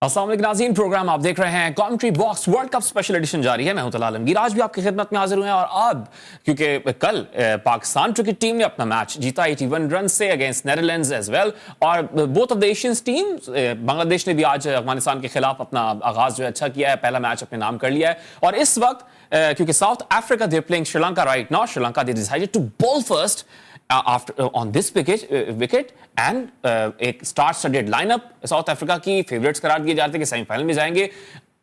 अस्सलाम वालेकुम नाज़रीन, प्रोग्राम आप देख रहे हैं commentary box. World cup special edition जारी है। मैं हूं तलाल आलमगीर, आज भी आपकी खिदमत में हाजिर हुए हैं। और अब क्योंकि कल पाकिस्तान क्रिकेट टीम ने अपना मैच जीता 81 रन से अगेंस्ट नेदरलैंड्स एज वेल। और both of the Asians team, Bangladesh ने भी आज अफगानिस्तान के खिलाफ अपना आगाज जो है अच्छा किया है, पहला मैच अपने नाम कर लिया है। और इस वक्त क्योंकि South Africa they playing Sri Lanka right now, Sri Lanka they decided to bowl first after on this wicket and एक star studded lineup South Africa की फेवरेट्स करार दिए जाते हैं कि सेमीफाइनल में जाएंगे।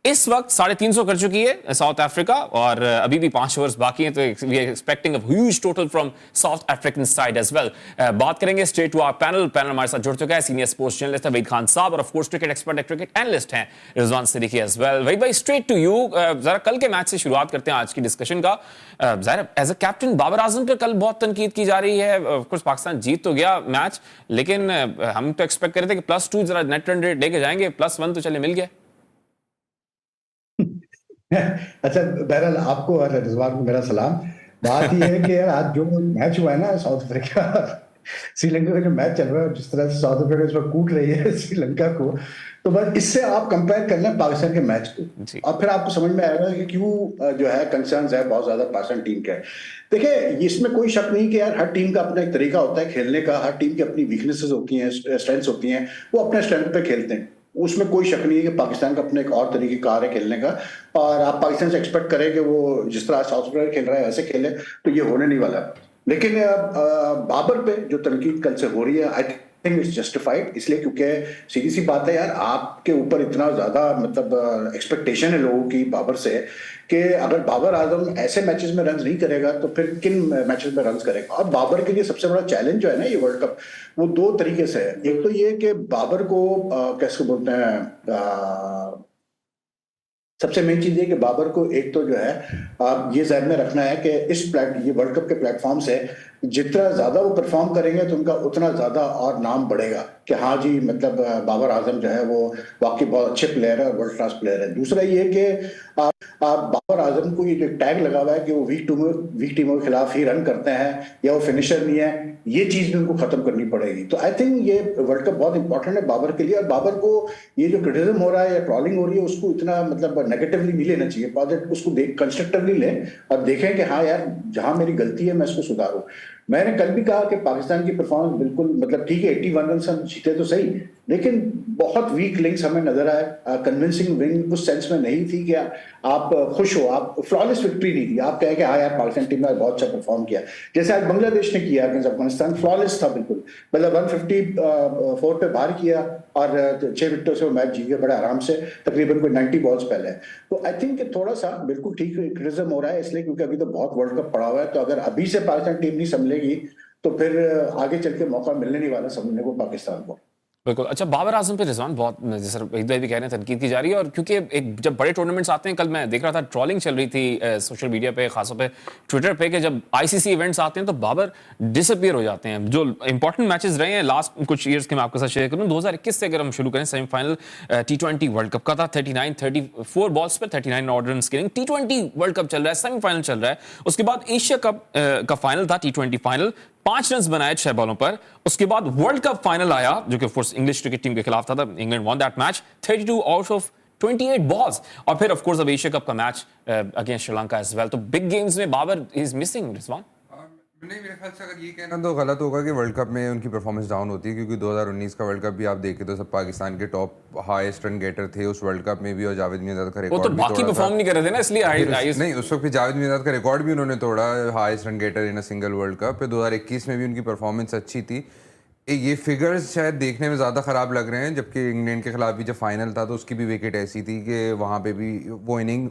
इस वक्त 350 कर चुकी है साउथ अफ्रीका और अभी भी 5 ओवर्स बाकी हैं, तो we are expecting a huge total from South African side as well. बात करेंगे स्ट्रेट टू आवर पैनल हमारे साथ जुड़ चुका है senior sports journalist Waheed Khan साहब और of course cricket expert cricket analyst हैं रिजवान सिद्दीकी एज वेल। वहीद भाई, स्ट्रेट टू यू, जरा कल के मैच से शुरुआत करते हैं आज की डिस्कशन का। ज़ाहिर as a captain Babar Azam पर कल बहुत तनकीद की जा रही है। ऑफ कोर्स पाकिस्तान जीत तो गया मैच, लेकिन हम तो एक्सपेक्ट कर रहे थे कि +2 जरा नेट रन रेट लेके जाएंगे, +1 तो चले मिल गया। अच्छा, बहरहाल आपको और रिजवान को मेरा सलाम। बात यह है कि यार आज जो मैच हुआ है ना साउथ अफ्रीका श्रीलंका का जो मैच चल रहा है, जिस तरह से साउथ अफ्रीका इस वक्त कूट रही है श्रीलंका को, तो बस इससे आप कंपेयर कर लें पाकिस्तान के मैच को और फिर आपको समझ में आएगा कि क्यों जो है कंसर्न्स है बहुत ज्यादा पाकिस्तान टीम के। देखिए, इसमें कोई शक नहीं कि यार हर टीम का अपना एक तरीका होता है खेलने का, हर टीम की अपनी वीकनेसेस होती हैं, स्ट्रेंथ्स होती हैं, वो अपने स्ट्रेंथ पे खेलते हैं। उसमें कोई शक नहीं है कि पाकिस्तान का अपना एक और तरीके कार है खेलने का, और आप पाकिस्तान से एक्सपेक्ट करें कि वो जिस तरह साउथ अफ्रीका खेल रहा है वैसे खेले तो ये होने नहीं वाला। लेकिन बाबर पे जो तनकीद कल से हो रही है, आई थिंक इट्स जस्टिफाइड, इसलिए क्योंकि सीधी सी बात है यार, आपके ऊपर इतना ज्यादा मतलब एक्सपेक्टेशन है लोगों की बाबर से कि अगर बाबर आजम ऐसे मैचेस में रन नहीं करेगा तो फिर किन मैचेस में रन करेगा। और बाबर के लिए सबसे बड़ा चैलेंज जो है ना ये वर्ल्ड कप, वो दो तरीके से है। एक तो ये कि बाबर को कैसे बोलते हैं, सबसे मेन चीज ये कि बाबर को एक तो जो है ये ज़हन में रखना है कि ये वर्ल्ड कप के प्लेटफॉर्म से जितना ज्यादा वो परफॉर्म करेंगे तो उनका उतना ज्यादा और नाम बढ़ेगा कि हाँ जी, मतलब बाबर आजम जो है वो वाकई बहुत अच्छे प्लेयर है और वर्ल्ड क्लास प्लेयर है। दूसरा ये कि बाबर आजम को ये जो टैग लगा हुआ है कि वो वीक टीमों के खिलाफ ही रन करते हैं या वो फिनिशर नहीं है, ये चीज भी उनको खत्म करनी पड़ेगी। तो आई थिंक ये वर्ल्ड कप बहुत इंपॉर्टेंट है बाबर के लिए। और बाबर को ये जो क्रिटिसिज्म हो रहा है या ट्रॉलिंग हो रही है उसको इतना मतलब नेगेटिवली नहीं लेना चाहिए, पॉजिटिव उसको कंस्ट्रक्टिवली लें और देखें कि हाँ यार, जहां मेरी गलती है मैं इसको सुधारूं। मैंने कल भी कहा कि पाकिस्तान की परफॉर्मेंस बिल्कुल मतलब ठीक है, 81 रन हम जीते तो सही, लेकिन बहुत वीक लिंक्स हमें नजर आए। कन्विंसिंग विन उस सेंस में नहीं थी कि आप खुश हो, आप फ्लॉलेस विक्ट्री नहीं थी, आप कहे कि हाँ यार पाकिस्तान टीम ने बहुत अच्छा परफॉर्म किया, जैसे आज बांग्लादेश ने किया अगेंस्ट अफगानिस्तान, फ्लॉलेस था बिल्कुल, मतलब 154 पे बाहर किया और 6 विकेटों से वो मैच जीत गए बड़े आराम से, तकरीबन कोई 90 बॉल्स पहले। तो आई थिंक थोड़ा सा बिल्कुल ठीक क्रिटिसिज्म हो रहा है, इसलिए क्योंकि अभी तो बहुत वर्ल्ड कप पड़ा हुआ है। तो अगर अभी से पाकिस्तान टीम नहीं संभलेगी तो फिर आगे चल के मौका मिलने नहीं वाला समझने को पाकिस्तान को। बिल्कुल। अच्छा, बाबर आजम पे रिजवान बहुत जैसे वहीद भाई भी कह रहे हैं तनकीद की जा रही है, और क्योंकि एक जब बड़े टूर्नामेंट्स आते हैं, कल मैं देख रहा था ट्रोलिंग चल रही थी सोशल मीडिया पे, खासतौर पे ट्विटर पे, कि जब आईसीसी इवेंट्स आते हैं तो बाबर डिसअपीयर हो जाते हैं। जो इंपॉर्टेंट मैचेस रहे हैं लास्ट कुछ ईयर्स के मैं आपके साथ शेयर करूँ, 2021 से अगर हम शुरू करें, सेमीफाइनल T20 वर्ल्ड कप का था, 34 बॉल्स पर 39 odd run scoring. T20 world cup चल रहा है, सेमीफाइनल चल रहा है, उसके बाद एशिया कप का फाइनल था, T20 फाइनल, 5 रन बनाए 6 बॉलों पर। उसके बाद वर्ल्ड कप फाइनल आया जो कि of course English cricket team के खिलाफ था, England won that match 32 out of 28 balls. और फिर ऑफ कोर्स अब एशिया कप का match against Sri Lanka as well. तो बिग गेम्स में बाबर इज मिसिंग रिजवान। नहीं, मेरे ख्याल से अगर ये कहना तो गलत होगा कि वर्ल्ड कप में उनकी परफॉर्मेंस डाउन होती है, क्योंकि 2019 का वर्ल्ड कप भी आप देखें तो सब पाकिस्तान के टॉप हाईएस्ट रन गेटर थे उस वर्ल्ड कप में भी, और जावेद मियांदाद का रिकॉर्ड वो तो बाकी परफॉर्म नहीं कर रहे थे ना, इसलिए नहीं, उस वक्त भी जावेद मियांदाद का रिकॉर्ड भी उन्होंने तोड़ा, highest run getter in a single world cup. 2021 में भी उनकी परफॉर्मेंस अच्छी थी। ये फिगर्स शायद देखने में ज़्यादा ख़राब लग रहे हैं, जबकि इंग्लैंड के खिलाफ भी जब फाइनल था तो उसकी भी विकेट ऐसी थी कि वहाँ पे भी वो इनिंग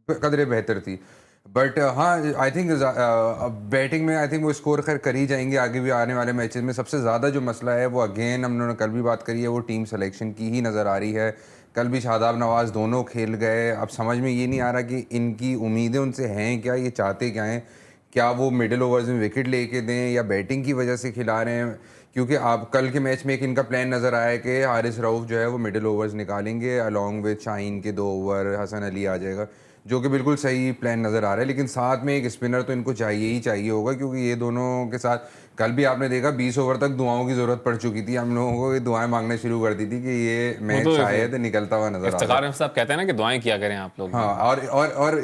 कदरे बेहतर थी। बट हाँ, आई थिंक बैटिंग में आई थिंक वो स्कोर खैर कर ही जाएंगे आगे भी आने वाले मैचेस में। सबसे ज़्यादा जो मसला है वो अगेन हम लोगों ने कल भी बात करी है, वो टीम सिलेक्शन की ही नज़र आ रही है। कल भी शादाब नवाज़ दोनों खेल गए, अब समझ में ये नहीं आ रहा कि इनकी उम्मीदें उनसे हैं क्या, ये चाहते क्या हैं, क्या वो मिडिल ओवर्स में विकेट लेके दें या बैटिंग की वजह से खिला रहे हैं। क्योंकि आप कल के मैच में एक इनका प्लान नज़र आया कि हारिस रऊफ जो है वो मिडिल ओवर्स निकालेंगे, अलॉन्ग विद शाहीन के 2 ओवर, हसन अली आ जाएगा, जो कि बिल्कुल सही प्लान नज़र आ रहा है, लेकिन साथ में एक स्पिनर तो इनको चाहिए ही चाहिए होगा, क्योंकि ये दोनों के साथ कल भी आपने देखा 20 ओवर तक दुआओं की ज़रूरत पड़ चुकी थी, हम लोगों को ये दुआएं मांगने शुरू कर दी थी कि ये मैच तो शायद निकलता हुआ नज़र आ रहा है। इफ्तिखार साहब कहते हैं ना कि दुआएं किया करें आप लोग। हाँ, और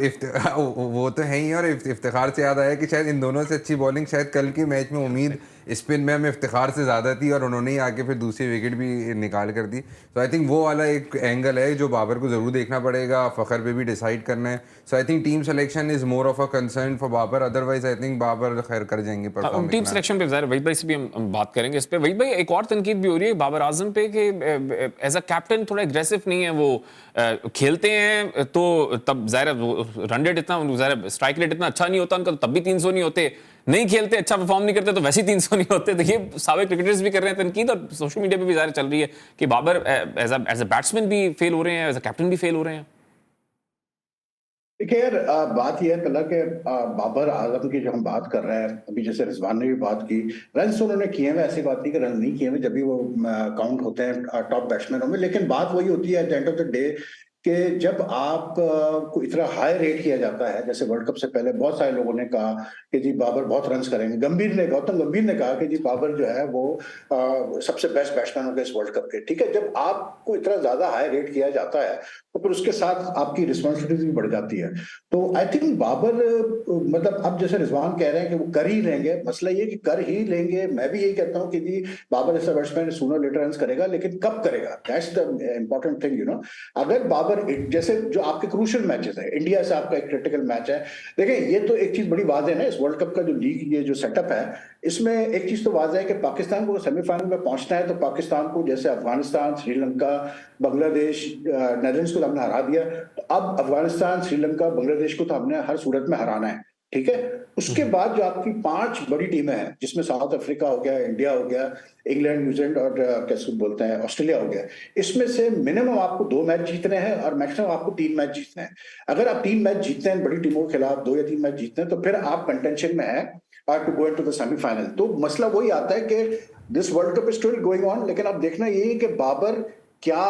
वो तो है ही, और इफ्तिखार से याद आया कि शायद इन दोनों से अच्छी बॉलिंग शायद कल के मैच में उम्मीद स्पिन में हमें इफ्तिखार से ज़्यादा थी, और उन्होंने ही आके फिर दूसरी विकेट भी निकाल कर दी। तो आई थिंक वो वाला एक एंगल है जो बाबर को ज़रूर देखना पड़ेगा, फ़खर पे भी डिसाइड करना है। So I think team selection is more of a concern for Babar, otherwise I think Babar खैर कर जाएंगे परफॉर्म। टीम सिलेक्शन पे ज़ाहिर वहीद भाई से भी हम बात करेंगे इस पे। वहीद भाई, एक और तनकीद भी हो रही है बाबर आजम पे कि एज अ कैप्टन थोड़ा एग्रेसिव नहीं है वो, खेलते हैं तो तब ज़ाहिर रन रेट इतना, ज़ाहिर स्ट्राइक रेट इतना अच्छा नहीं होता उनका, तो तब भी 300 नहीं होते, नहीं खेलते अच्छा परफॉर्म नहीं करते तो वैसे ही 300 नहीं होते। तो ये साबिक क्रिकेटर्स भी कर रहे हैं तनकीद, और सोशल मीडिया पे भी ज़ाहिर चल रही है कि बाबर एज अ बैट्समैन भी फेल हो रहे हैं, एज अ कैप्टन भी फेल हो रहे हैं। देखिए यार, बात यह है कल के बाबर आजम की जो हम बात कर रहे हैं अभी, जैसे रिजवान ने भी बात की, रन तो उन्होंने किए हैं, ऐसी बात नहीं कि रन नहीं किए हैं जब भी वो काउंट होते हैं टॉप बैट्समैनों में। लेकिन बात वही होती है at the end of the day कि जब आप को इतना हाई रेट किया जाता है, जैसे वर्ल्ड कप से पहले बहुत सारे लोगों ने कहा कि जी बाबर बहुत रन्स करेंगे, गौतम गंभीर ने कहा कि जी बाबर जो है वो सबसे बेस्ट बैट्समैन होंगे इस वर्ल्ड कप के। ठीक है, जब आपको इतना ज्यादा हाई रेट किया जाता है तो फिर उसके साथ आपकी रिस्पॉन्सिबिलिटी भी बढ़ जाती है। तो आई थिंक बाबर, मतलब अब जैसे रिजवान कह रहे हैं कि वो कर ही लेंगे, मसला ये कि कर ही लेंगे, मैं भी यही कहता हूँ कि जी बाबर ऐसा बैट्समैन सूनर लेटर रन करेगा, लेकिन कब करेगा, that's the important thing, you know. अगर बाबर जैसे जो आपके क्रूशियल मैचेस है, इंडिया से आपका एक क्रिटिकल मैच है, देखिए ये तो एक चीज बड़ी वाज़ेह है ना, इस वर्ल्ड कप का जो लीग, ये जो सेटअप है, इसमें एक चीज तो वाज़ेह है कि पाकिस्तान को सेमीफाइनल में पहुंचना है, तो पाकिस्तान को जैसे अफगानिस्तान, श्रीलंका, बांग्लादेश, नेदरलैंड्स को हमने हरा दिया, तो अब अफगानिस्तान, श्रीलंका, बांग्लादेश को तो हमने हर सूरत में हराना है। ठीक है, उसके बाद जो आपकी 5 बड़ी टीमें हैं, जिसमें साउथ अफ्रीका हो गया, इंडिया हो गया, इंग्लैंड, न्यूजीलैंड और कैसे बोलते हैं ऑस्ट्रेलिया हो गया, इसमें से मिनिमम आपको 2 मैच जीतने हैं और मैक्सिमम आपको 3 मैच जीतने हैं। अगर आप 3 मैच जीतते हैं बड़ी टीमों के खिलाफ, 2 या 3 मैच जीतते हैं, तो फिर आप कंटेंशन में है to go into the semifinal. तो मसला वही आता है कि this world cup is still going on, लेकिन अब देखना यही है कि बाबर क्या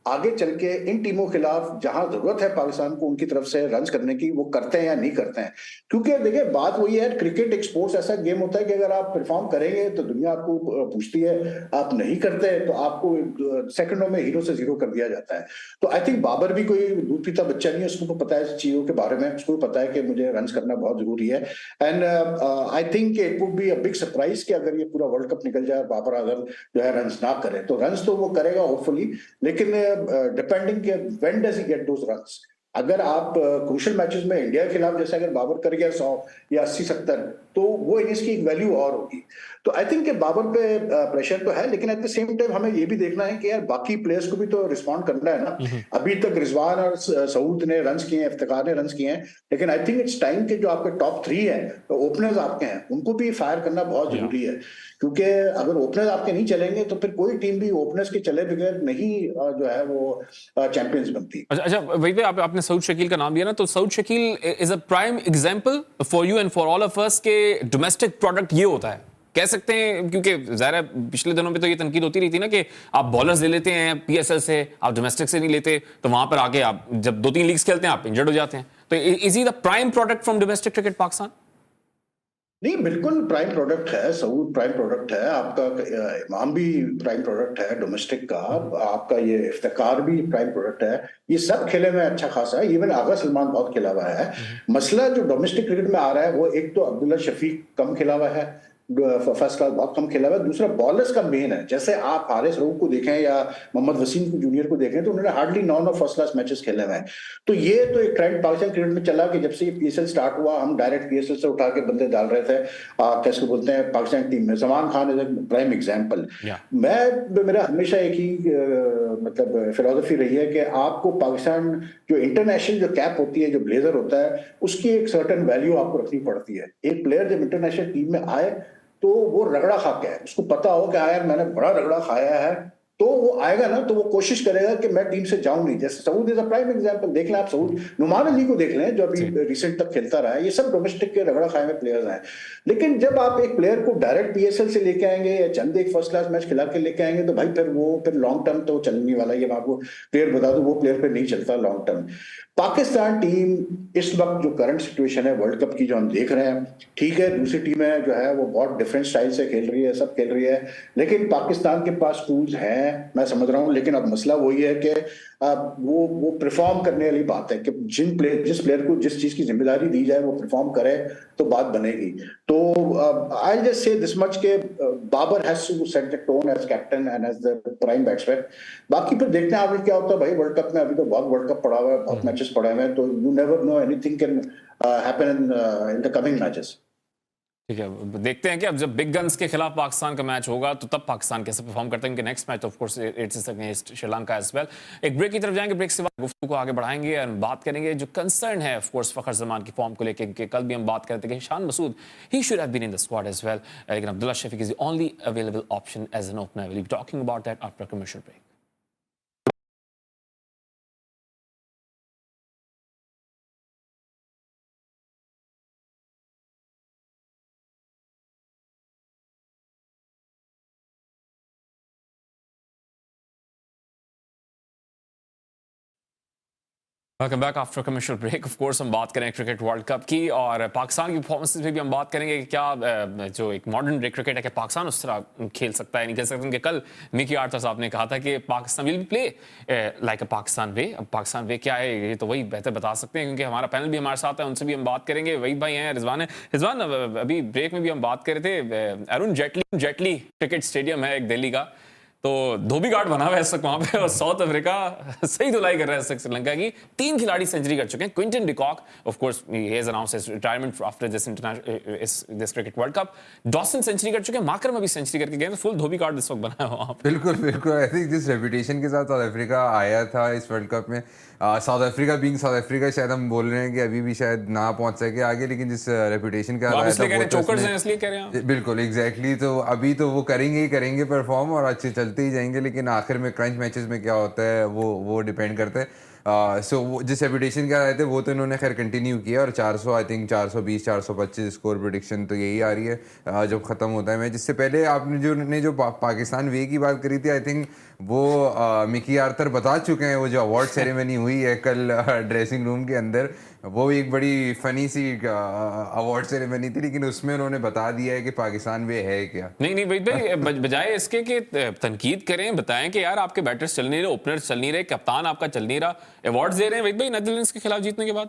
आगे चल के इन टीमों के खिलाफ जहां जरूरत है पाकिस्तान को उनकी तरफ से रन करने की, वो करते हैं या नहीं करते हैं। क्योंकि देखिए बात वही है, क्रिकेट एक स्पोर्ट्स ऐसा गेम होता है कि अगर आप परफॉर्म करेंगे तो दुनिया आपको पूछती है, आप नहीं करते तो आपको सेकंडों में हीरो से जीरो कर दिया जाता है। तो आई थिंक बाबर भी कोई दूध पीता बच्चा नहीं है, उसको पता है चीजों के बारे में, उसको पता है कि मुझे रन करना बहुत जरूरी है। And I think it would be a big surprise कि अगर ये पूरा वर्ल्ड कप निकल जाए, बाबर आजम जो है रन ना करे, तो रन तो वो करेगा होपफुली, लेकिन depending when does he get those runs. अगर आप क्रूशियल मैचेस में इंडिया के खिलाफ जैसे अगर बाबर कर गया 100 या 80-70, तो वो इनिंग्स की एक वैल्यू और होगी। तो आई थिंक बाबर पे प्रेशर तो है, लेकिन एट द सेम टाइम हमें ये भी देखना है कि यार बाकी प्लेयर्स को भी तो रिस्पॉन्ड करना है ना। अभी तक रिजवान और सऊद ने रन किए हैं, इफ्तिखार ने रन किए हैं, लेकिन आई थिंक इट्स टाइम के जो आपके टॉप 3 है, तो ओपनर्स आपके हैं, उनको भी फायर करना बहुत जरूरी है। क्योंकि अगर ओपनर्स आपके नहीं चलेंगे तो फिर कोई टीम भी ओपनर्स के चले बगैर नहीं जो है वो चैंपियंस बनती। अच्छा, वही पे आपने सऊद शकील का नाम लिया ना, तो Saud Shakeel is a prime example for you and for all of us के डोमेस्टिक प्रोडक्ट ये होता है, कह सकते हैं, क्योंकि ज़ाहिर है पिछले दिनों में तो ये तनकीद होती रही थी ना कि आप बॉलर्स ले लेते हैं पीएसएल से, आप डोमेस्टिक से नहीं लेते, तो वहां पर आके आप जब 2-3 लीग्स खेलते हैं आप इंजर्ड हो जाते हैं। तो is he the prime product from domestic cricket Pakistan? नहीं, बिल्कुल प्राइम प्रोडक्ट है, सऊद प्राइम प्रोडक्ट है आपका, इमाम भी प्राइम प्रोडक्ट है डोमेस्टिक का, आपका ये इफ्तिकार भी प्राइम प्रोडक्ट है, ये सब खेले में अच्छा खासा है। इवन आगा सलमान बहुत खेला हुआ है। मसला जो डोमेस्टिक क्रिकेट में आ रहा है वो एक तो अब्दुल्ला शफीक कम खेला हुआ है, फर्स्ट क्लास बहुत कम खेला हुआ है, दूसरा बॉलर्स का मेन है। जैसे आप हारिस रऊफ को देखें या मोहम्मद वसीम जूनियर को देखें, तो उन्होंने हार्डली 9 फर्स्ट क्लास मैचेस खेले हुए हैं। तो ये तो एक ट्रेंड पाकिस्तान क्रिकेट में चला कि जब से ये पीएसएल स्टार्ट हुआ, हम डायरेक्ट पीएसएल से उठा के बंदे डाल रहे थे कैसे बोलते हैं पाकिस्तान टीम में। जमान खान इज एक प्राइम एग्जाम्पल। मेरा हमेशा एक ही मतलब फिलोसफी रही है कि आपको पाकिस्तान जो इंटरनेशनल जो कैप होती है, जो ब्लेजर होता है, उसकी एक सर्टेन वैल्यू आपको रखनी पड़ती है। एक प्लेयर जब इंटरनेशनल टीम में आए तो वो रगड़ा खा के है, उसको पता हो कि यार मैंने बड़ा रगड़ा खाया है, तो वो आएगा ना तो वो कोशिश करेगा कि मैं टीम से जाऊं नहीं। जैसे Saud is a prime example, देख लें आप सऊद, नुमान अली को देख लें जो अभी रिसेंट तक खेलता रहा है, ये सब डोमेस्टिक के रगड़ा खाए हुए प्लेयर्स हैं। लेकिन जब आप एक प्लेयर को डायरेक्ट पीएसएल से लेके आएंगे या चंद एक फर्स्ट क्लास मैच खिला के लेके आएंगे, तो भाई फिर लॉन्ग टर्म तो चलने वाला, ये मैं आपको प्लेयर बता दूं, वो प्लेयर फिर नहीं चलता लॉन्ग टर्म। पाकिस्तान टीम इस वक्त जो करंट सिचुएशन है वर्ल्ड कप की जो हम देख रहे हैं, ठीक है दूसरी टीमें जो है वो बहुत डिफरेंट स्टाइल से खेल रही है, सब खेल रही है, लेकिन पाकिस्तान के पास टूल्स हैं, मैं समझ रहा हूं, लेकिन अब मसला वही है कि वो परफॉर्म करने वाली बात है कि जिस प्लेयर को जिस चीज की जिम्मेदारी दी जाए वो परफॉर्म करे तो बात बनेगी। तो I just say this much के Babar has to set the tone as captain and as the prime batsman. बाकी फिर देखते हैं आगे क्या होता है भाई। वर्ल्ड कप में अभी तो बहुत वर्ल्ड कप पड़ा हुआ है, बहुत मैचेस पड़े हुए हैं, तो you never know anything can happen in the coming matches. ठीक है, देखते हैं कि अब जब बिग गन्स के खिलाफ पाकिस्तान का मैच होगा तो तब पाकिस्तान कैसे परफॉर्म करते हैं। उनके next match of course it's against Sri Lanka as well. एक ब्रेक की तरफ जाएंगे, ब्रेक से बाद गुफ्तगू को आगे बढ़ाएंगे और बात करेंगे जो कंसर्न है ऑफ कोर्स फखर जमान की फॉर्म को लेकर कि कल भी हम बात करते थे कि शान मसूद ही should have been in the squad as well, लेकिन Abdullah Shafique is the only available option as an opener. Will be talking about that after commercial break. Welcome back after commercial break. Of course हम बात करें cricket world cup की और पाकिस्तान की performances में भी हम बात करेंगे कि क्या जो एक मॉडर्न डे क्रिकेट है कि पाकिस्तान उस तरह खेल सकता है नहीं खेल सकता। क्योंकि कल मिकी आर्थर साहब ने कहा था कि Pakistan will play like a Pakistan way. अब पाकिस्तान वे क्या है ये तो वही बेहतर बता सकते हैं, क्योंकि हमारा पैनल भी हमारे साथ है, उनसे भी हम बात करेंगे। वही भाई हैं, रिजवान है। रिजवान, अभी ब्रेक में भी हम बात कर रहे थे, अरुण जेटली क्रिकेट स्टेडियम है एक दिल्ली का, तो धोबी घाट बना हुआ है इस वक्त वहां पे और साउथ अफ्रीका सही धुलाई कर रहा है इस वक्त श्रीलंका की। 3 खिलाड़ी सेंचुरी कर चुके हैं। Quinton de Kock of course he has announced his retirement after this cricket world cup. Dussen century कर चुके हैं, मार्करम अभी सेंचुरी करके गए, तो फुल धोबी घाट इस वक्त बना है वहां पे। बिल्कुल बिल्कुल, आई थिंक जिस रेपुटेशन के साथ साउथ अफ्रीका आया था इस वर्ल्ड कप में, south Africa being south Africa, शायद हम बोल रहे हैं कि अभी भी शायद ना पहुंच सके आगे, लेकिन जिस रेपुटेशन के साथ आया था वो चोकर्स हैं इसलिए कह रहे हैं। बिल्कुल एग्जैक्टली। तो अभी तो वो करेंगे ही करेंगे परफॉर्म और अच्छे चलते ही जाएंगे, लेकिन आखिर में क्रंच मैचेस में क्या होता है वो डिपेंड करता है। सो जिस रेपुटेशन के आए थे वो तो इन्होंने खैर कंटिन्यू किया और 400 आई थिंक 420 425 स्कोर प्रेडिक्शन तो यही आ रही है जब ख़त्म होता है मैच। जिससे पहले आपने जो पाकिस्तान वे की बात करी थी, आई थिंक वो मिकी आर्थर बता चुके हैं। वो जो अवार्ड सेरेमनी हुई है कल ड्रेसिंग रूम के अंदर, वो एक बड़ी फनी सी अवार्ड सेरेमनी थी, लेकिन उसमें उन्होंने बता दिया है कि पाकिस्तान वे है क्या। नहीं भाई बजाय इसके कि तनकीद करें, बताएं कि यार आपके बैटर्स चल नहीं रहे, ओपनर्स चल नहीं रहे, कप्तान आपका चल नहीं रहा, अवार्ड्स दे रहे हैं भाई नीदरलैंड्स के खिलाफ जीतने के बाद।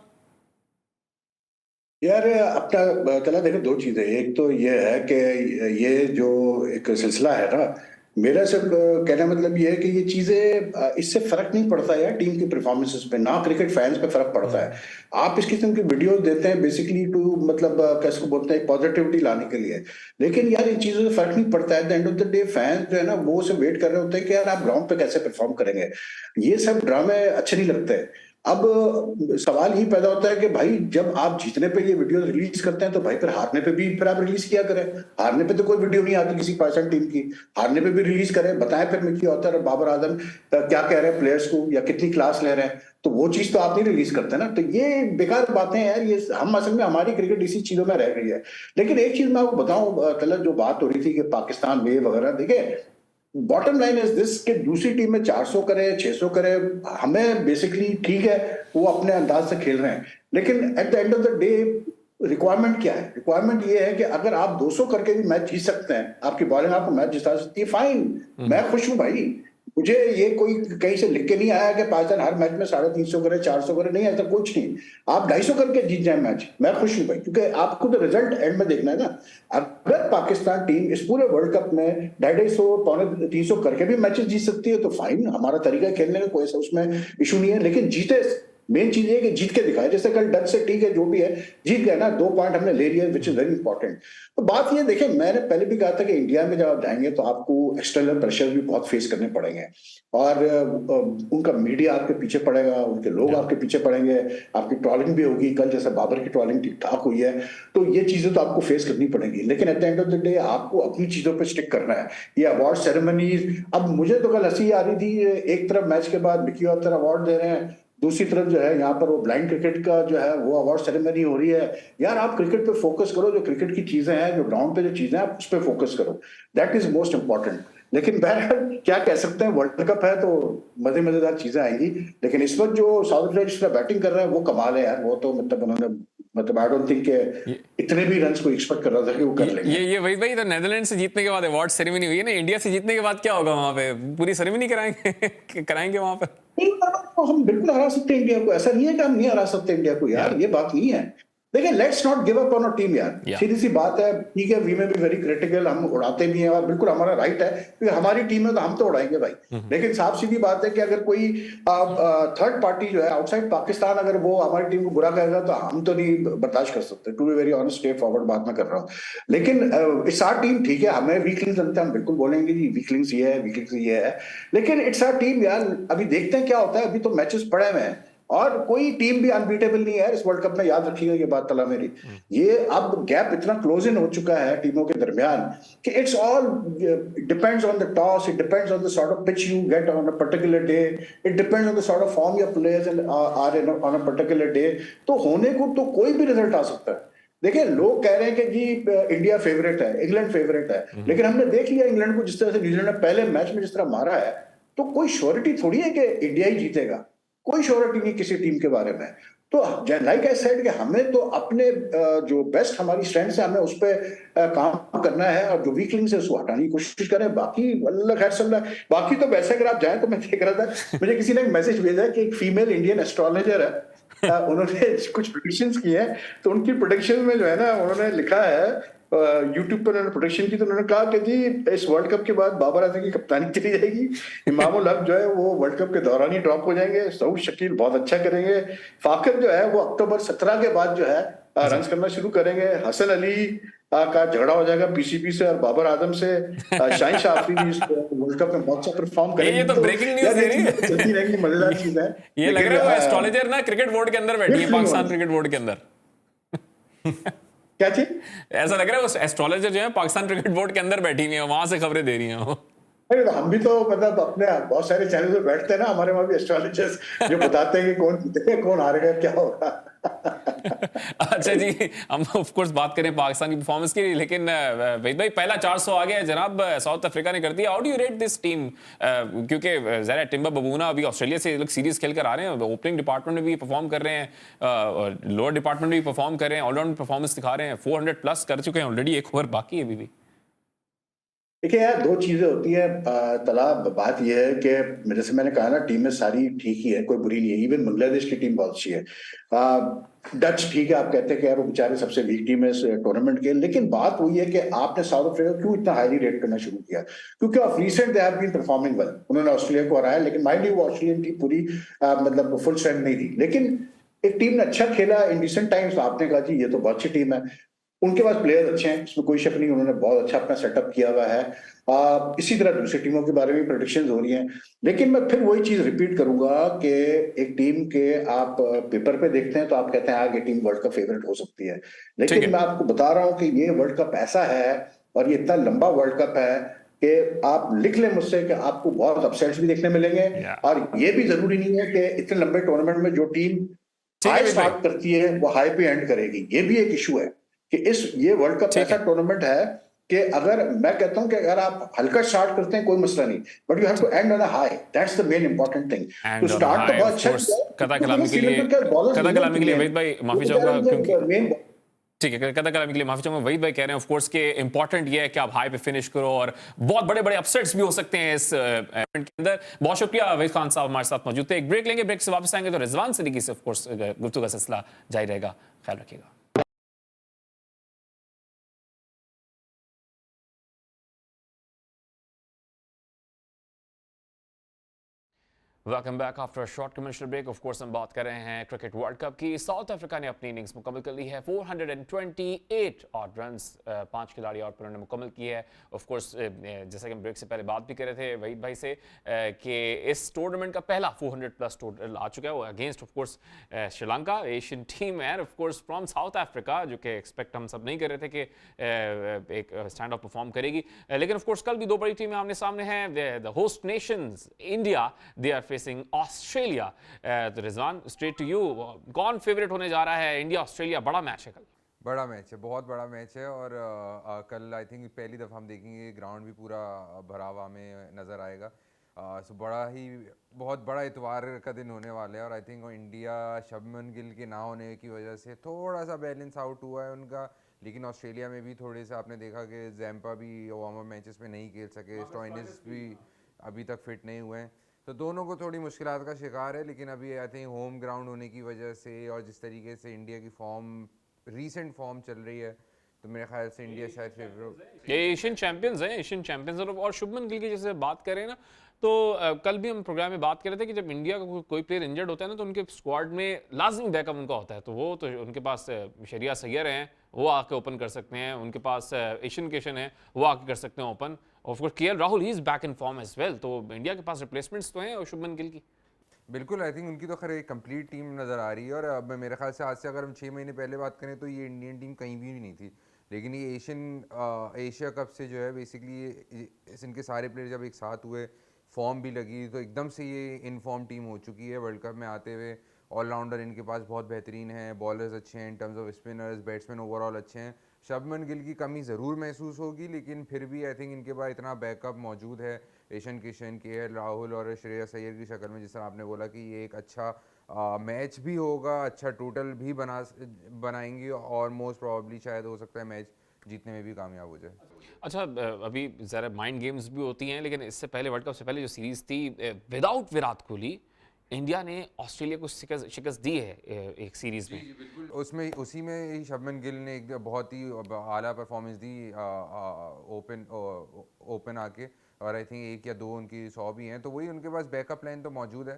यार अपना चला देखें, 2 चीजें। एक तो ये है कि ये जो एक सिलसिला है ना, मेरा सिर्फ कहना मतलब ये है कि ये चीजें इससे फर्क नहीं पड़ता यार टीम की परफॉर्मेंसेस पे, ना क्रिकेट फैंस पे फर्क पड़ता है। आप इस किस्म की वीडियोस देते हैं बेसिकली टू मतलब कैसे बोलते हैं पॉजिटिविटी लाने के लिए, लेकिन यार इन चीजों से फर्क नहीं पड़ता है। At the end of the day fans जो है ना वो से वेट कर रहे होते हैं कि यार आप ग्राउंड पे कैसे परफॉर्म करेंगे। ये सब ड्रामे अच्छे नहीं लगते। अब सवाल ही पैदा होता है कि भाई जब आप जीतने पे ये वीडियो रिलीज करते हैं तो भाई फिर हारने पे भी फिर आप रिलीज किया करें। हारने पे तो कोई वीडियो नहीं आती किसी पाकिस्तान टीम की, हारने पे भी रिलीज करें, बताएं फिर मिकी आर्थर और बाबर आजम क्या कह रहे हैं प्लेयर्स को या कितनी क्लास ले रहे हैं, तो वो चीज तो आप नहीं रिलीज करते ना। तो ये बेकार बातें हैं यार, ये हम असल में हमारी क्रिकेट इसी चीजों में रह गई है। लेकिन एक चीज मैं आपको बताऊं, कल जो बात हो रही थी कि पाकिस्तान वे वगैरह, देखिए बॉटम लाइन इज दिस कि दूसरी टीम में 400 करे 600 करे, हमें बेसिकली ठीक है वो अपने अंदाज से खेल रहे हैं, लेकिन at the end of the day requirement क्या है? रिक्वायरमेंट ये है कि अगर आप 200 करके भी मैच जीत सकते हैं, आपकी बॉलिंग आपको मैच जिता सकती है, फाइन, मैं खुश हूं भाई। मुझे ये कोई कहीं से लिख के नहीं आया कि पाकिस्तान हर मैच में 350 करे 400 करे, नहीं ऐसा कुछ नहीं। आप 250 करके जीत जाए मैच, मैं खुश हूं भाई, क्योंकि आपको तो रिजल्ट एंड में देखना है ना। अगर पाकिस्तान टीम इस पूरे वर्ल्ड कप में 250 पौने 300 करके भी मैचेस जीत सकती है तो फाइन, हमारा तरीका खेलने का कोई उसमें इशू नहीं है, लेकिन जीते। मेन चीज ये कि जीत के दिखाए, जैसे कल डच से ठीक है जो भी है जीत गए ना, 2 पॉइंट हमने ले लिए, विच इज वेरी इंपॉर्टेंट। तो बात ये देखें, मैंने पहले भी कहा था कि इंडिया में जब आप जाएंगे तो आपको एक्सटर्नल प्रेशर भी बहुत फेस करने पड़ेंगे और उनका मीडिया आपके पीछे पड़ेगा, उनके लोग आपके पीछे पड़ेंगे, आपकी ट्रॉलिंग भी होगी। कल जैसे बाबर की ट्रॉलिंग ठीक ठाक हुई है, तो ये चीजें तो आपको फेस करनी पड़ेंगी, लेकिन at the end of the day आपको अपनी चीजों पर स्टिक करना है। ये अवार्ड सेरेमनीज, अब मुझे तो कल हंसी आ रही थी, एक तरफ मैच के बाद मिकी आर्थर अवार्ड दे रहे हैं, दूसरी तरफ जो है यहाँ पर वो ब्लाइंड क्रिकेट का जो है वो अवार्ड सेरेमनी हो रही है। यार आप क्रिकेट पे फोकस करो, जो क्रिकेट की चीजें हैं, जो ग्राउंड पे जो चीजें हैं आप उस पर फोकस करो, दैट इज मोस्ट इंपॉर्टेंट। लेकिन बहरहाल क्या कह सकते हैं, वर्ल्ड कप है तो मजेदार चीजें आएंगी। लेकिन इस वक्त जो साउथ अफ्रीका जिस तरह बैटिंग कर रहा है वो कमाल है यार। वो तो मतलब उन्होंने मतलब आई डोंट थिंक के इतने भी रन को एक्सपेक्ट कर रहा था कि वो कर लेंगे। ये वही भाई, तो नेदरलैंड से जीतने के बाद अवार्ड सेरेमनी हुई है ना, इंडिया से जीतने के बाद क्या होगा वहां पे? पूरी सेरेमनी कराएंगे कराएंगे वहां पे? तो हम बिल्कुल हरा सकते हैं इंडिया को, ऐसा नहीं है कि हम नहीं हरा सकते इंडिया को यार, ये बात नहीं है। देखिए, let's not give up on a team यार, सीधी सी बात है। ठीक है, वी में बी वेरी क्रिटिकल, हम उड़ाते भी हैं और बिल्कुल हमारा राइट है, क्योंकि हमारी टीम है तो हम तो उड़ाएंगे भाई। लेकिन साफ सीधी बात है कि अगर कोई थर्ड पार्टी जो है आउटसाइड पाकिस्तान, अगर वो हमारी टीम को बुरा कहेगा तो हम तो नहीं बर्दाश्त कर सकते। To be very honest, straightforward बात मैं कर रहा हूँ। लेकिन इट्स आवर टीम, ठीक है, हमें वीकलिंग्स लगता है, हम बिल्कुल बोलेंगे जी वीकलिंग्स ये है, वीकलिंग्स ये है, लेकिन इट्स आवर टीम यार। अभी देखते हैं क्या होता है, अभी तो मैचेस पड़े हुए हैं और कोई टीम भी अनबीटेबल नहीं है इस वर्ल्ड कप में, याद रखिएगा ये बात तला मेरी। ये अब गैप इतना क्लोज इन हो चुका है टीमों के दरमियान कि it's all depends on the toss, it depends on the sort of pitch you get on a particular day, it depends on the sort of form your players are in on a particular day. तो होने को तो कोई भी result आ सकता है। देखिए, लोग कह रहे हैं कि जी इंडिया फेवरेट है, इंग्लैंड फेवरेट है, लेकिन हमने देख लिया इंग्लैंड को जिस तरह से न्यूजीलैंड ने पहले मैच में जिस तरह मारा है, तो कोई श्योरिटी थोड़ी है कि इंडिया ही जीतेगा, कोई श्योरिटी नहीं किसी टीम के बारे में। तो लाइक आई सेड कि हमें तो अपने जो बेस्ट हमारी स्ट्रेंथ्स है हमें उस पर काम करना है और जो वीकलिंग्स है उसको हटाने की कोशिश करें। बाकी अल्लाह खैर सब। बाकी तो वैसे अगर आप जाएं तो मैं देख रहा था, मुझे किसी ने एक मैसेज भेजा कि एक फीमेल इंडियन एस्ट्रोलॉजर है, उन्होंने कुछ प्रेडिक्शंस की हैं, तो उनकी प्रेडिक्शन में जो है ना, उन्होंने लिखा है यूट्यूब पर उन्होंने प्रोडक्शन की, तो उन्होंने कहा कि जी इस वर्ल्ड कप के बाद बाबर आजम की कप्तानी चली जाएगी, इमामुल हक जो है वो वर्ल्ड कप के दौरान ही ड्रॉप हो जाएंगे, सऊद शकील बहुत अच्छा करेंगे, फाकर जो है वो अक्टूबर 17 के बाद जो है रन करना शुरू करेंगे, हसन अली का झगड़ा हो जाएगा पीसीबी से और बाबर आजम से, शाहिन शाह अफरीदी इस वर्ल्ड कप में बहुत अच्छा परफॉर्म करेंगे। ये तो ब्रेकिंग न्यूज़ दे रही है, चलती रहेंगी, मजेदार चीज है। ये लग रहा है वो एस्ट्रोलॉजर ना क्रिकेट बोर्ड के अंदर बैठी है, पाकिस्तान क्रिकेट बोर्ड के अंदर। क्या चीज? ऐसा लग रहा है वो एस्ट्रोलॉजर जो है पाकिस्तान क्रिकेट बोर्ड के अंदर बैठी हुई है, वहां से खबरें दे रही हैं वो। अरे हम भी तो मतलब अपने बहुत सारे चैनल पे बैठते हैं ना, हमारे वहां भी एस्ट्रोलॉजर्स जो बताते हैं कि कौन जीतेगा, कौन हारेगा, क्या होगा। अच्छा जी, हम ऑफ कोर्स बात करें पाकिस्तान की परफॉर्मेंस की, लेकिन वहीद भाई पहला 400 आ गया जनाब, साउथ अफ्रीका ने कर दिया। How do you rate this team? क्योंकि जरा टिम्बर बबूना अभी ऑस्ट्रेलिया से लोग सीरीज खेल कर आ रहे हैं, ओपनिंग डिपार्टमेंट में भी परफॉर्म कर रहे हैं, लोअर डिपार्टमेंट में भी परफॉर्म कर रहे हैं, ऑलराउंड परफॉर्मेंस दिखा रहे हैं, 400 प्लस कर चुके हैं ऑलरेडी, एक ओवर बाकी है अभी भी। देखिए यार, दो चीजें होती है तालाब। बात यह है कि जैसे मैंने कहा ना, टीम में सारी ठीक ही है, कोई बुरी नहीं है। इवन बांग्लादेश की टीम बहुत अच्छी है, डच ठीक है, आप कहते हैं कि यार वो बेचारे सबसे वीक टीम है इस टूर्नामेंट के, लेकिन बात वही है कि आपने साउथ अफ्रीका क्यों इतना हाईली रेट करना शुरू किया? क्योंकि of recent they have been performing well. उन्होंने ऑस्ट्रेलिया को हराया, लेकिन माइंड यू वो ऑस्ट्रेलियन टीम पूरी मतलब फुल स्ट्रेंथ नहीं थी, लेकिन एक टीम ने अच्छा खेला इन रिसेंट टाइम्स। आपने कहा जी ये तो बहुत अच्छी टीम है, उनके पास प्लेयर अच्छे हैं, इसमें कोई शक नहीं, उन्होंने बहुत अच्छा अपना सेटअप किया हुआ है। इसी तरह दूसरी टीमों के बारे में प्रेडिक्शंस हो रही हैं, लेकिन मैं फिर वही चीज रिपीट करूंगा कि एक टीम के आप पेपर पे देखते हैं तो आप कहते हैं आगे टीम वर्ल्ड कप फेवरेट हो सकती है, लेकिन मैं आपको बता रहा हूं कि ये वर्ल्ड कप ऐसा है और ये इतना लंबा वर्ल्ड कप है कि आप लिख लें मुझसे कि आपको बहुत अपसेट्स भी देखने मिलेंगे। और ये भी जरूरी नहीं है कि इतने लंबे टूर्नामेंट में जो टीम हाई स्टार्ट करती है वो हाई पे एंड करेगी। ये भी एक इशू है कि ये वर्ल्ड कप ऐसा टूर्नामेंट है कि अगर मैं कहता हूं कि अगर आप हल्का स्टार्ट करते हैं कोई मसला नहीं, but you have to end on a high, that's the main important thing. तो स्टार्ट तो बहुत अच्छा कथा कलामी के लिए वहीद भाई माफी चाहूंगा, क्योंकि ठीक है, कथा कलामी के लिए माफी चाहूंगा। वहीद भाई कह रहे हैं ऑफ कोर्स के इंपॉर्टेंट ये है कि आप हाई पे फिनिश करो और बहुत बड़े बड़े अपसेट्स भी हो सकते हैं इस इवेंट के अंदर। बहुत शुक्रिया वहीद खान साहब हमारे साथ मौजूद थे। एक ब्रेक लेंगे, ब्रेक से वापस आएंगे तो रिजवान सिद्दीकी से ऑफ कोर्स गुफ्तगू का सिलसिला जारी रहेगा। ख्याल रखिएगा। Welcome back after a short commercial break. Of course हम बात कर रहे हैं क्रिकेट वर्ल्ड कप की। साउथ अफ्रीका ने अपनी इनिंग्स मुकम्मल कर ली है, 428 ऑड रन्स 5 खिलाड़ी और पर उन्होंने मुकम्मल की है। ऑफ कोर्स जैसा कि हम ब्रेक से पहले बात भी कर रहे थे वहीद भाई से कि इस टूर्नामेंट का पहला 400 प्लस टोटल आ चुका है, वो against of course Sri Lanka, Asian team है of course from South Africa, जो कि एक्सपेक्ट हम सब नहीं कर रहे थे कि एक स्टैंड ऑफ परफॉर्म करेगी। लेकिन ऑफ कोर्स कल भी दो बड़ी टीमें आमने सामने हैं। The host nations India, they are facing Australia. तो रिजवान, स्ट्रेट टू यू, कौन फेवरेट होने जा रहा है? इंडिया ऑस्ट्रेलिया बड़ा मैच है कल। बड़ा मैच है, बहुत बड़ा मैच है। और कल आई थिंक पहली दफ़ा हम देखेंगे ग्राउंड भी पूरा भरा हुआ में नज़र आएगा। सो बड़ा ही बहुत बड़ा इतवार का दिन होने वाला है। और I think India Shubman Gill के ना होने की वजह से थोड़ा सा बैलेंस आउट हुआ है उनका। लेकिन ऑस्ट्रेलिया में भी थोड़े से आपने देखा कि जैम्पा भी वार्म अप मैचेस में नहीं खेल सके, स्टॉइनिस भी अभी तक फिट नहीं हुए हैं, तो दोनों को थोड़ी मुश्किलात का शिकार है। लेकिन अभी आई थिंक होम ग्राउंड होने की वजह से और जिस तरीके से इंडिया की फॉर्म रीसेंट फॉर्म चल रही है, तो मेरे ख्याल से इंडिया शायद फेवरेट। ये एशियन चैंपियंस हैं, एशियन चैंपियंस। और शुभमन गिल की जैसे बात करें ना, तो कल भी हम प्रोग्राम में बात कर रहे थे कि जब इंडिया का कोई प्लेयर इंजर्ड होता है ना, तो उनके स्क्वाड में लाजमी बैकअप उनका होता है। तो वो तो उनके पास शरिया सैयर हैं, वो आके ओपन कर सकते हैं। उनके पास एशियन केशन है, वो आके कर सकते हैं open. Of course KL Rahul he is back in form as well. तो इंडिया के पास रिप्लेसमेंट्स तो हैं और शुभमन गिल की। बिल्कुल, आई थिंक उनकी तो खैर एक कंप्लीट टीम नज़र आ रही है। और अब मेरे ख्याल से आज से अगर हम 6 महीने पहले बात करें तो ये इंडियन टीम कहीं भी नहीं थी। लेकिन ये एशिया कप से जो है बेसिकली इनके सारे प्लेयर जब एक साथ हुए, फॉर्म भी लगी, तो एकदम से ये इन फॉर्म टीम हो चुकी है वर्ल्ड कप में आते हुए। ऑलराउंडर इनके पास बहुत बेहतरीन है, बॉलर्स अच्छे हैं, in terms off spinners, batsman overall अच्छे हैं। शुभमन गिल की कमी ज़रूर महसूस होगी, लेकिन फिर भी आई थिंक इनके पास इतना बैकअप मौजूद है ईशान किशन, केएल राहुल और श्रेयस अय्यर की शक्ल में। जिस तरह आपने बोला कि ये एक अच्छा मैच भी होगा, अच्छा टोटल भी बनाएंगे और मोस्ट प्रॉब्ली शायद हो सकता है मैच जीतने में भी कामयाब हो जाए। अच्छा, अभी ज़रा माइंड गेम्स भी होती हैं, लेकिन इससे पहले वर्ल्ड कप से पहले जो सीरीज़ थी विदाउट विराट कोहली, इंडिया ने ऑस्ट्रेलिया को शिकस्त दी है एक सीरीज़ में। उसमें उसी में ही शुभमन गिल ने एक बहुत ही आला परफॉर्मेंस दी ओपन आके। और आई थिंक 1 या 2 उनकी 100 भी हैं, तो वही उनके पास बैकअप प्लान तो मौजूद है।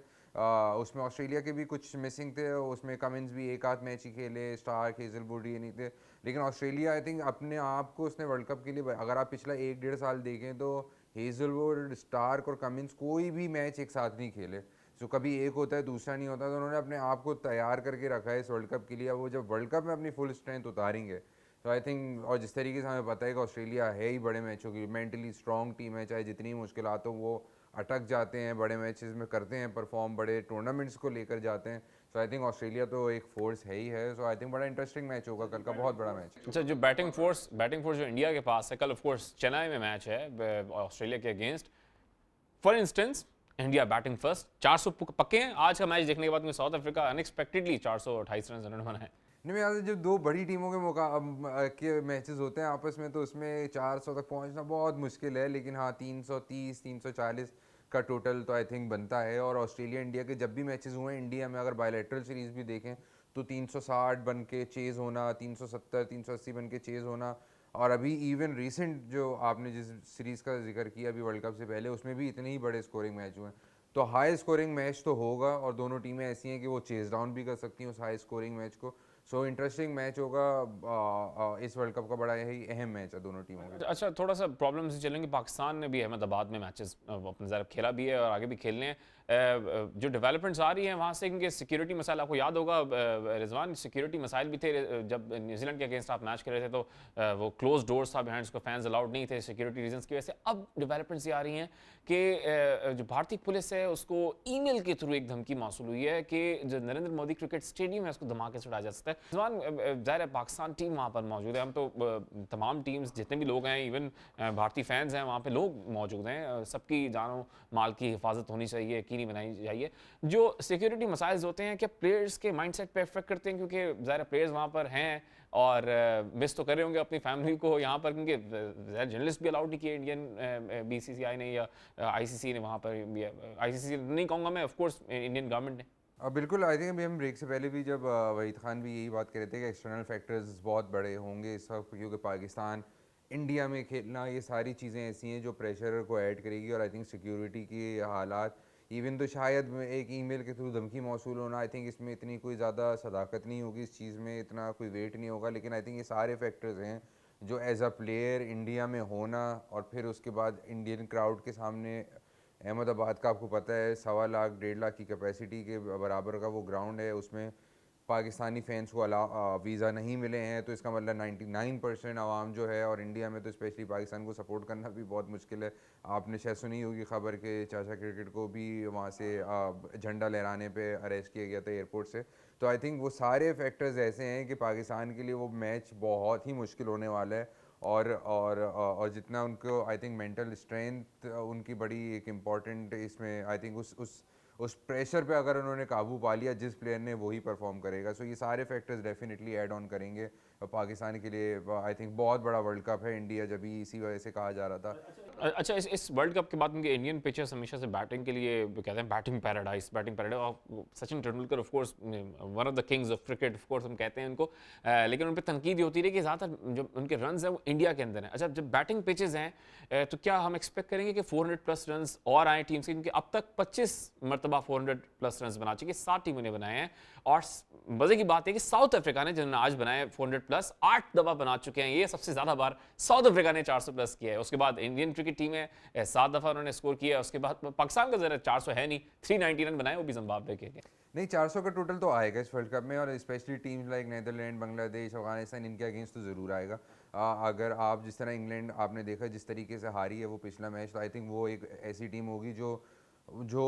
उसमें ऑस्ट्रेलिया के भी कुछ मिसिंग थे, उसमें कमिंस भी एक आध मैच ही खेले, स्टार्क हेजलवुड ये नहीं थे। लेकिन ऑस्ट्रेलिया आई थिंक अपने आप को उसने वर्ल्ड कप के लिए, अगर आप पिछला 1-1.5 साल देखें तो हेजलवुड, स्टार्क और कमिंस कोई भी मैच एक साथ नहीं खेले। जो कभी एक होता है दूसरा नहीं होता, तो उन्होंने अपने आप को तैयार करके रखा है इस वर्ल्ड कप के लिए। अब वो जब वर्ल्ड कप में अपनी फुल स्ट्रेंथ उतारेंगे तो आई थिंक, और जिस तरीके से हमें पता है कि ऑस्ट्रेलिया है ही बड़े मैचों की मेंटली स्ट्रॉन्ग टीम है, चाहे जितनी मुश्किलात हो वो अटक जाते हैं, बड़े मैचेस में करते हैं परफॉर्म, बड़े टूर्नामेंट्स को लेकर जाते हैं। सो आई थिंक ऑस्ट्रेलिया तो एक फोर्स है ही है। सो आई थिंक बड़ा इंटरेस्टिंग मैच होगा कल का, बहुत बड़ा मैच। अच्छा, जो बैटिंग फोर्स जो इंडिया के पास है, कल ऑफ कोर्स चेन्नई में मैच है ऑस्ट्रेलिया के against. For instance India batting first, 400 पक्के हैं। आज का मैच देखने के बाद में साउथ अफ्रीका अनएक्सपेक्टेडली 428 रन बनाए। नहीं, मैं याद है जब 2 बड़ी टीमों के मैचेस होते हैं आपस में, तो उसमें 400 तक पहुंचना बहुत मुश्किल है। लेकिन हाँ, 330 340 का टोटल तो आई थिंक बनता है। और ऑस्ट्रेलिया इंडिया के जब भी मैचेस हुए हैं इंडिया में, अगर बायलैटरल सीरीज़ भी देखें तो 360 बन के चेज़ होना, 370 380 बन के चेज़ होना। और अभी इवन रिसेंट जो आपने जिस सीरीज़ का जिक्र किया अभी वर्ल्ड कप से पहले, उसमें भी इतने ही बड़े स्कोरिंग मैच हुए हैं। तो हाई स्कोरिंग मैच तो होगा, और दोनों टीमें ऐसी हैं कि वो चेज़ डाउन भी कर सकती हैं उस हाई स्कोरिंग मैच को। सो इंटरेस्टिंग मैच होगा। इस वर्ल्ड कप का बड़ा ही अहम मैच है दोनों टीमों के। अच्छा, थोड़ा सा प्रॉब्लम से चलेंगे। पाकिस्तान ने भी अहमदाबाद में मैचेस अपने ज़रा खेला भी है और आगे भी खेलने हैं। जो डेवलपमेंट्स आ रही हैं वहाँ से, इनके सिक्योरिटी मसाइल, आपको याद होगा रिजवान, सिक्योरिटी मसाइल भी थे जब न्यूजीलैंड के अगेंस्ट आप मैच कर रहे थे, तो वो क्लोज डोर्स था बिहाइंड, उसको फैंस अलाउड नहीं थे सिक्योरिटी रीजंस की वजह से। अब डेवलपमेंट्स ये आ रही हैं कि जो भारतीय पुलिस है उसको ईमेल के थ्रू एक धमकी मौसूल हुई है कि जो नरेंद्र मोदी क्रिकेट स्टेडियम है उसको धमाके से उड़ाया जा सकता है। रिजवान, ज़ाहिर है पाकिस्तान टीम वहाँ पर मौजूद है, हम तो तमाम टीम्स जितने भी लोग हैं, इवन भारतीय फैंस हैं वहाँ पे लोग मौजूद हैं, सबकी जानो माल की हिफाजत होनी चाहिए, यकीनी बनाई चाहिए। जो सिक्योरिटी मसाइल होते हैं, क्या प्लेयर्स के माइंडसेट पे इफेक्ट करते हैं? क्योंकि ज़ाहिर प्लेयर्स वहाँ पर हैं और मिस तो कर रहे होंगे अपनी फैमिली को यहाँ पर, क्योंकि जर्नलिस्ट भी अलाउड नहीं किए इंडियन बीसीसीआई ने या आईसीसी ने वहाँ पर। आईसीसी नहीं कहूँगा मैं, ऑफकोर्स इंडियन गवर्नमेंट ने। बिल्कुल, आई थिंक अभी हम ब्रेक से पहले भी जब वहीद खान भी यही बात कर रहे थे कि एक्सटर्नल फैक्टर्स बहुत बड़े होंगे इस वक्त, क्योंकि पाकिस्तान इंडिया में खेलना, ये सारी चीज़ें ऐसी हैं जो प्रेशर को ऐड करेगी। और आई थिंक सिक्योरिटी की हालात, इवन तो शायद एक ईमेल के थ्रू धमकी मौसूल होना, आई थिंक इसमें इतनी कोई ज़्यादा सदाकत नहीं होगी, इस चीज़ में इतना कोई वेट नहीं होगा। लेकिन आई थिंक ये सारे फैक्टर्स हैं जो एज अ प्लेयर इंडिया में होना, और फिर उसके बाद इंडियन क्राउड के सामने, अहमदाबाद का आपको पता है 1.25 लाख 1.5 लाख की कैपेसिटी के बराबर का वो ग्राउंड है, उसमें पाकिस्तानी फैंस को वीज़ा नहीं मिले हैं, तो इसका मतलब 99% आवाम जो है, और इंडिया में तो स्पेशली पाकिस्तान को सपोर्ट करना भी बहुत मुश्किल है। आपने शायद सुनी होगी खबर कि चाचा क्रिकेट को भी वहाँ से झंडा लहराने पे अरेस्ट किया गया था एयरपोर्ट से। तो आई थिंक वो सारे फैक्टर्स ऐसे हैं कि पाकिस्तान के लिए वो मैच बहुत ही मुश्किल होने वाला है, और जितना उनको आई थिंक मेंटल स्ट्रेंथ उनकी बड़ी एक इम्पॉर्टेंट इसमें आई थिंक उस प्रेशर पे अगर उन्होंने काबू पा लिया, जिस प्लेयर ने वही परफॉर्म करेगा। सो ये सारे फैक्टर्स डेफिनेटली ऐड ऑन करेंगे पाकिस्तान के लिए। आई थिंक बहुत बड़ा वर्ल्ड कप है इंडिया, जब भी इसी वजह से कहा जा रहा था। अच्छा, इस वर्ल्ड कप के बाद उनके इंडियन पिचेस हमेशा से बैटिंग के लिए कहते हैं batting paradise. Sachin Tendulkar of course one of the Kings of cricket of course हम कहते हैं उनको, लेकिन उन पर तनकीद होती रही कि ज़्यादातर जो उनके रन्स हैं वो इंडिया के अंदर हैं। अच्छा, जब बैटिंग पिचेस हैं तो क्या हम एक्सपेक्ट करेंगे कि 400 प्लस रन्स और आए टीम से, क्योंकि अब तक 25 मरतबा 400 प्लस रन्स बना चुके, 7 टीमों ने बनाए हैं। और मजे की बात है कि साउथ अफ्रीका ने जिन्होंने आज बनाए 400 प्लस 8 दफा बना चुके हैं। ये सबसे ज्यादा बार साउथ अफ्रीका ने 400 प्लस किया है। उसके बाद इंडियन क्रिकेट टीम है 7 दफा उन्होंने स्कोर किया है। उसके बाद पाकिस्तान का जरा 400 है नहीं, 390 रन बनाए वो भी जिम्बाब्वे के लिए। नहीं, 400 का टोटल तो आएगा इस वर्ल्ड कप में, और specially teams like Netherland, Bangladesh, Afghanistan, इनके अगेंस्ट तो ज़रूर आएगा। अगर आप जिस तरह इंग्लैंड आपने देखा जिस तरीके से हारी है वो पिछला मैच, तो आई थिंक वो एक ऐसी टीम होगी जो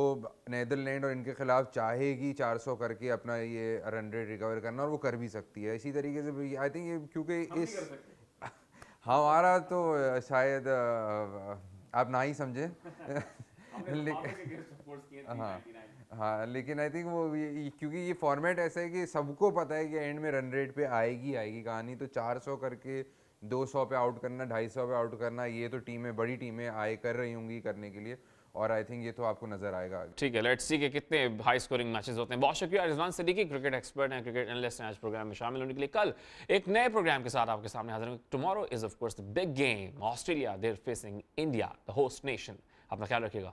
नीदरलैंड और इनके खिलाफ चाहेगी 400 करके अपना ये रन रेट रिकवर करना, और वो कर भी सकती है। इसी तरीके से आई थिंक ये क्योंकि इस हमारा तो शायद आप ना ही समझे हाँ, लेकिन आई थिंक वो क्योंकि ये फॉर्मेट ऐसा है कि सबको पता है कि एंड में रन रेट पे आएगी कहानी। तो 400 करके 200 पे आउट करना, 250 पे आउट करना, ये तो टीमें, बड़ी टीमें कर रही होंगी करने के लिए, और आई थिंक ये तो आपको नजर आएगा। ठीक है, लेट्स सी कि कितने हाई स्कोरिंग मैचेस होते हैं। बहुत शुक्रिया रिजवान सिद्दीकी, क्रिकेट एक्सपर्ट हैं, क्रिकेट एनालिस्ट हैं, आज प्रोग्राम में शामिल होने के लिए। कल एक नए प्रोग्राम के साथ आपके सामने हाजिर होंगे। Tomorrow is of course the big game, Australia they are facing India, the host nation. अपना ख्याल रखिएगा।